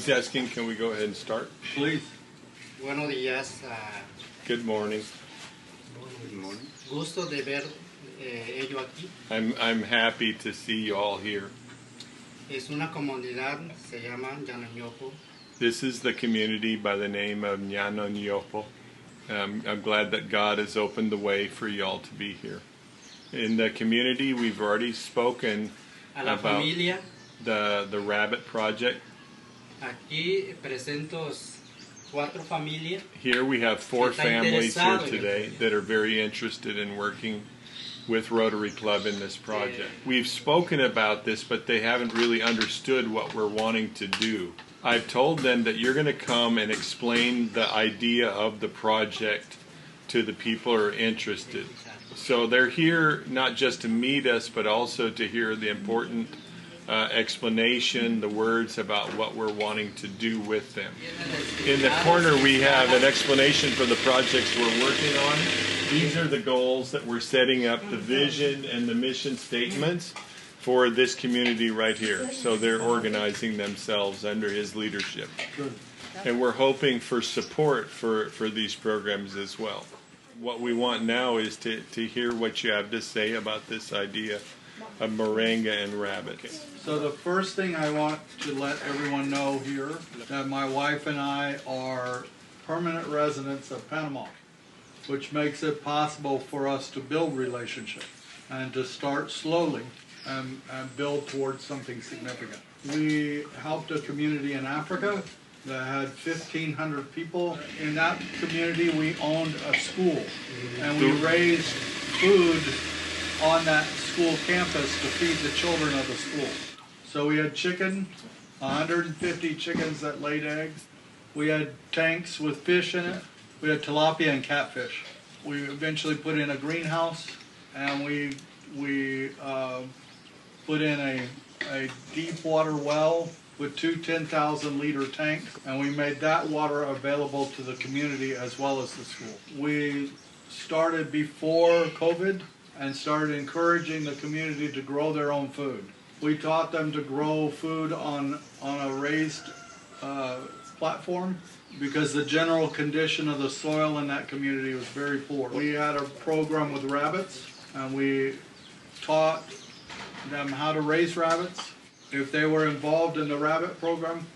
He's asking, can we go ahead and start? Please. Buenos días. Good morning. Good morning. Gusto de ver ello aquí. I'm happy to see you all here. Es una comunidad, se llama Ñanoñopo. This is the community by the name of Ñanoñopo. I'm glad that God has opened the way for y'all to be here. In the community, we've already spoken about the Rabbit Project. Aquí presento 4 familias. Here we have 4 families here today that are very interested in working with Rotary Club in this project. We've spoken about this, but they haven't really understood what we're wanting to do. I've told them that you're going to come and explain the idea of the project to the people who are interested. So they're here not just to meet us, but also to hear the important explanation, the words about what we're wanting to do with them. In the corner we have an explanation for the projects we're working on. These are the goals that we're setting up, the vision and the mission statements for this community right here. So they're organizing themselves under his leadership. And we're hoping for support for these programs as well. What we want now is to hear what you have to say about this idea of moringa and rabbits. So the first thing I want to let everyone know here, that my wife and I are permanent residents of Panama, which makes it possible for us to build relationships and to start slowly and build towards something significant. We helped a community in Africa that had 1,500 people. In that community, we owned a school, and we raised food on that school campus to feed the children of the school. So we had chicken, 150 chickens that laid eggs. We had tanks with fish in it. We had tilapia and catfish. We eventually put in a greenhouse, and we put in a deep water well with 2 10,000-liter tanks, and we made that water available to the community as well as the school. We started before COVID and started encouraging the community to grow their own food. We taught them to grow food on a raised platform because the general condition of the soil in that community was very poor. We had a program with rabbits, and we taught them how to raise rabbits. If they were involved in the rabbit program,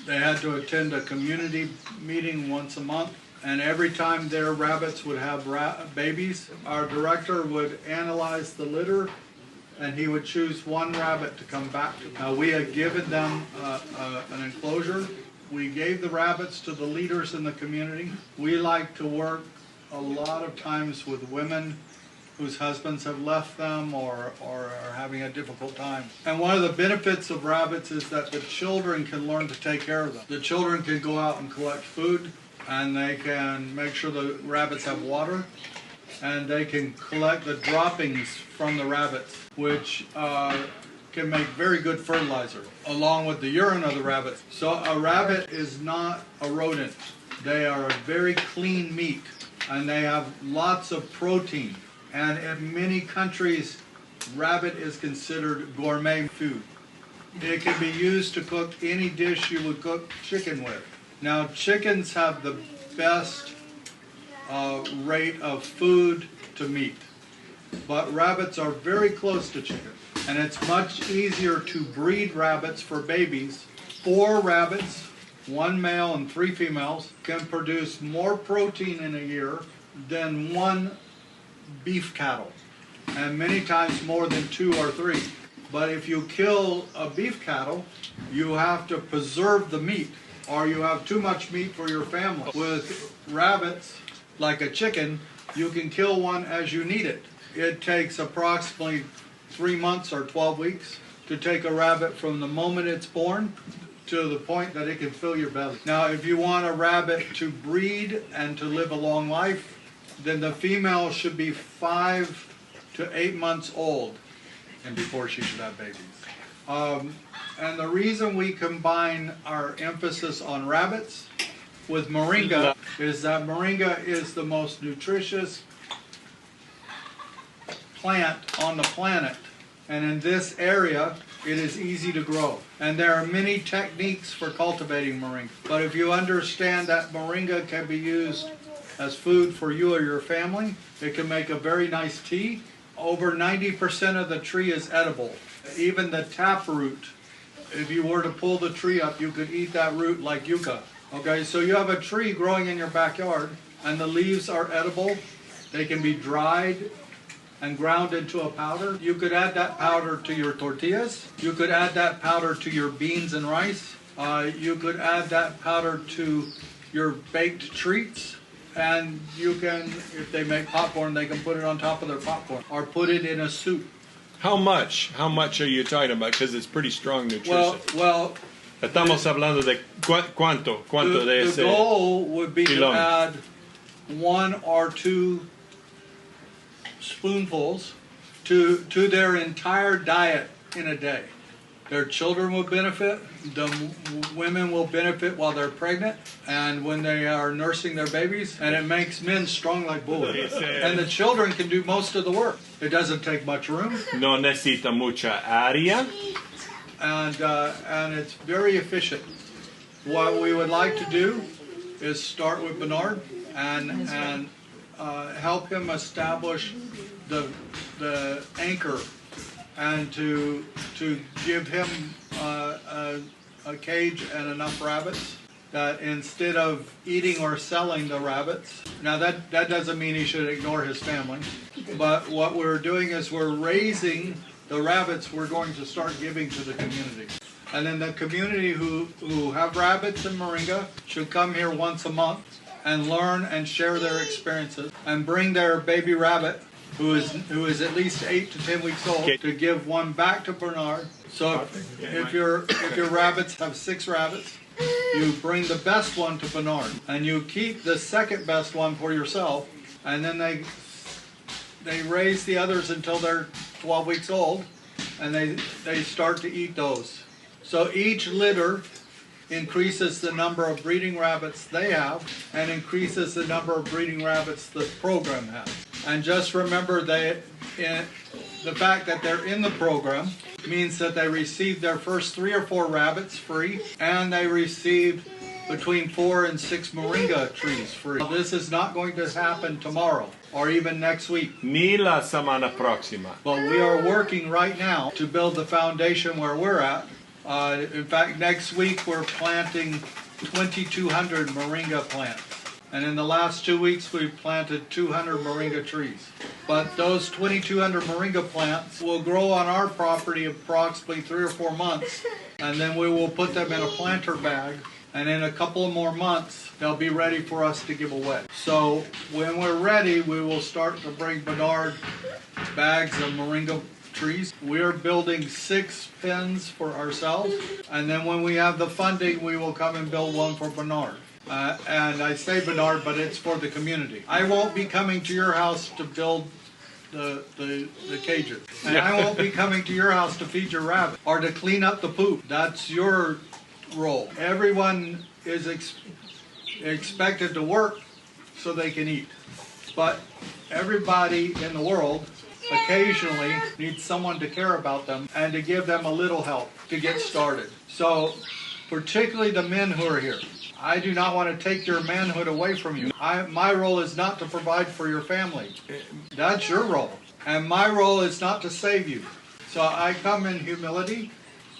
they had to attend a community meeting once a month. And every time their rabbits would have babies, our director would analyze the litter, and he would choose one rabbit to come back to. Now, we had given them an enclosure. We gave the rabbits to the leaders in the community. We like to work a lot of times with women whose husbands have left them or are having a difficult time. And one of the benefits of rabbits is that the children can learn to take care of them. The children can go out and collect food, and they can make sure the rabbits have water, and they can collect the droppings from the rabbits, which can make very good fertilizer, along with the urine of the rabbits. So a rabbit is not a rodent. They are a very clean meat, and they have lots of protein. And in many countries, rabbit is considered gourmet food. It can be used to cook any dish you would cook chicken with. Now, chickens have the best rate of food to meat, but rabbits are very close to chicken. And it's much easier to breed rabbits for babies. 4 rabbits, 1 male and 3 females, can produce more protein in a year than 1 beef cattle, and many times more than 2 or 3. But if you kill a beef cattle, you have to preserve the meat, or you have too much meat for your family. With rabbits, like a chicken, you can kill one as you need it. It takes approximately 3 months or 12 weeks to take a rabbit from the moment it's born to the point that it can fill your belly. Now, if you want a rabbit to breed and to live a long life, then the female should be 5 to 8 months old, and before she should have babies. And the reason we combine our emphasis on rabbits with moringa is that moringa is the most nutritious plant on the planet. And in this area, It is easy to grow. And there are many techniques for cultivating moringa. But if you understand that moringa can be used as food for you or your family, it can make a very nice tea. Over 90% of the tree is edible. Even the tap root, if you were to pull the tree up, you could eat that root like yucca. Okay, so you have a tree growing in your backyard, and the leaves are edible. They can be dried and ground into a powder. You could add that powder to your tortillas. You could add that powder to your beans and rice. You could add that powder to your baked treats. And you can, if they make popcorn, they can put it on top of their popcorn or put it in a soup. How much? How much are you talking about? Because it's pretty strong nutrition. Well, estamos hablando de cuánto de ese. The goal would be pilón. to add 1 or 2 spoonfuls to their entire diet in a day. Their children will benefit, the women will benefit while they're pregnant and when they are nursing their babies, and it makes men strong like bulls. And the children can do most of the work. It doesn't take much room. No necesita mucha área. And it's very efficient. What we would like to do is start with Bernard and help him establish the anchor, and to give him a cage and enough rabbits that instead of eating or selling the rabbits, now that doesn't mean he should ignore his family, but what we're doing is we're raising the rabbits we're going to start giving to the community. And then the community who have rabbits in Moringa should come here once a month and learn and share their experiences and bring their baby rabbit who is at least 8 to 10 weeks old to give one back to Bernard. So if your rabbits have 6 rabbits, you bring the best one to Bernard and you keep the second best one for yourself, and then they raise the others until they're 12 weeks old, and they start to eat those. So each litter increases the number of breeding rabbits they have and increases the number of breeding rabbits the program has. And just remember the fact that they're in the program means that they received their first 3 or 4 rabbits free, and they received between 4 and 6 moringa trees free. This is not going to happen tomorrow or even next week. Ni la semana próxima. But we are working right now to build the foundation where we're at. In fact, next week we're planting 2,200 moringa plants. And in the last 2 weeks we've planted 200 moringa trees. But those 2,200 moringa plants will grow on our property approximately 3 or 4 months. And then we will put them in a planter bag. And in a couple of more months, they'll be ready for us to give away. So when we're ready, we will start to bring Bernard bags of moringa trees. We're building 6 pens for ourselves. And then when we have the funding, we will come and build one for Bernard. And I say Bernard, but it's for the community. I won't be coming to your house to build the cages. And I won't be coming to your house to feed your rabbit or to clean up the poop. That's your role. Everyone is expected to work so they can eat. But everybody in the world occasionally needs someone to care about them and to give them a little help to get started. So particularly the men who are here, I do not want to take your manhood away from you. My role is not to provide for your family. That's your role. And my role is not to save you. So I come in humility.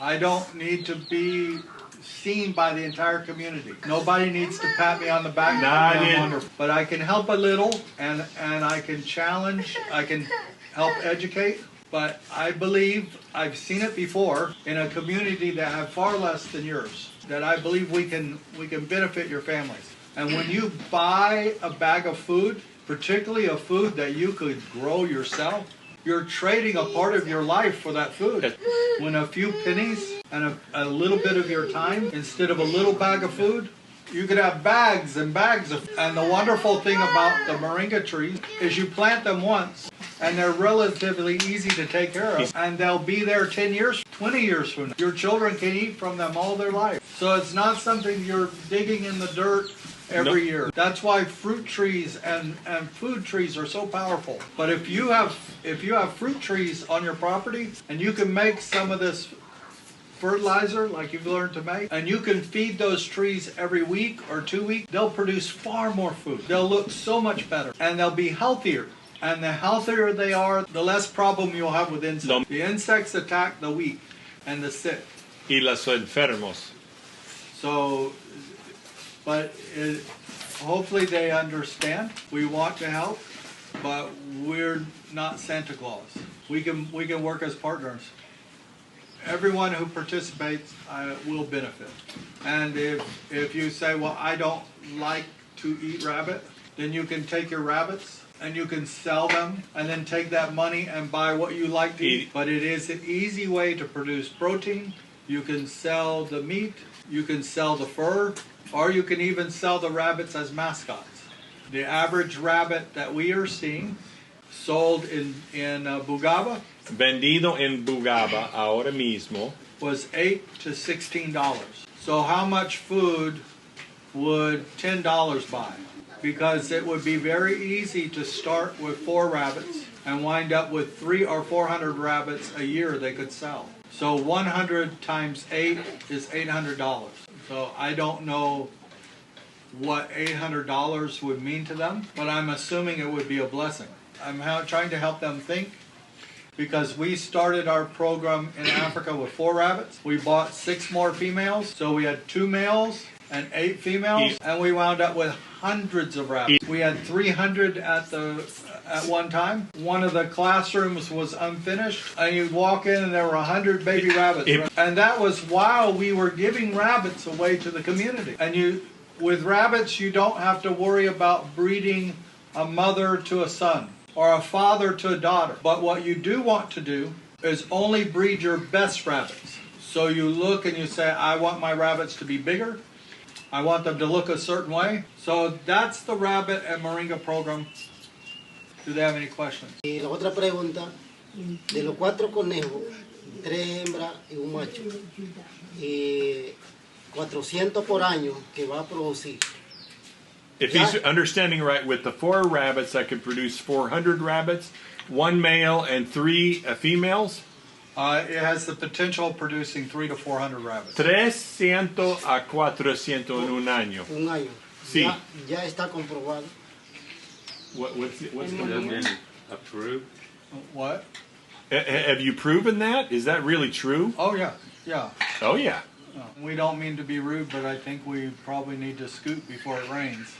I don't need to be seen by the entire community. Nobody needs to pat me on the back. I'm wonderful. But I can help a little, and I can challenge, I can help educate. But I believe, I've seen it before, in a community that have far less than yours, that I believe we can benefit your families. And when you buy a bag of food, particularly a food that you could grow yourself, you're trading a part of your life for that food. When a few pennies and a little bit of your time, instead of a little bag of food, you could have bags and bags of. And the wonderful thing about the moringa trees is you plant them once, and they're relatively easy to take care of. And they'll be there 10 years, 20 years from now. Your children can eat from them all their life. So it's not something you're digging in the dirt every year. That's why fruit trees and food trees are so powerful. But if you have fruit trees on your property, and you can make some of this fertilizer like you've learned to make, and you can feed those trees every week or 2 weeks, they'll produce far more food. They'll look so much better, and they'll be healthier. And the healthier they are, the less problem you'll have with insects. The insects attack the weak and the sick. Y los enfermos. So, but hopefully they understand. We want to help, but we're not Santa Claus. We can work as partners. Everyone who participates will benefit. And if you say, well, I don't like to eat rabbit, then you can take your rabbits and you can sell them and then take that money and buy what you like to eat. But it is an easy way to produce protein. You can sell the meat, you can sell the fur, or you can even sell the rabbits as mascots. The average rabbit that we are seeing sold in Bugaba, Vendido en Bugaba ahora mismo, was $8 to $16. So how much food would $10 buy? Because it would be very easy to start with 4 rabbits and wind up with 300 or 400 rabbits a year they could sell. So 100 times 8 is $800. So I don't know what $800 would mean to them, but I'm assuming it would be a blessing. I'm trying to help them think, because we started our program in Africa with 4 rabbits. We bought 6 more females, so we had 2 males and 8 females, and we wound up with hundreds of rabbits. We had 300 at one time. One of the classrooms was unfinished, and you'd walk in and there were 100 baby rabbits. And that was while we were giving rabbits away to the community. And with rabbits, you don't have to worry about breeding a mother to a son or a father to a daughter. But what you do want to do is only breed your best rabbits. So you look and you say, I want my rabbits to be bigger. I want them to look a certain way. So that's the Rabbit and Moringa program. Do they have any questions? Y la otra pregunta, de los 4 conejos, 3 hembras y un macho, y 400 por año que va a producir. If he's understanding right, with the 4 rabbits, I could produce 400 rabbits, 1 male and 3 females. It has the potential of producing 300 to 400 rabbits. 300 a 400 en un año. Un año. Sí. Ya está comprobado. What's been approved? What? Have you proven that? Is that really true? Oh, yeah. Yeah. Oh, yeah. We don't mean to be rude, but I think we probably need to scoot before it rains.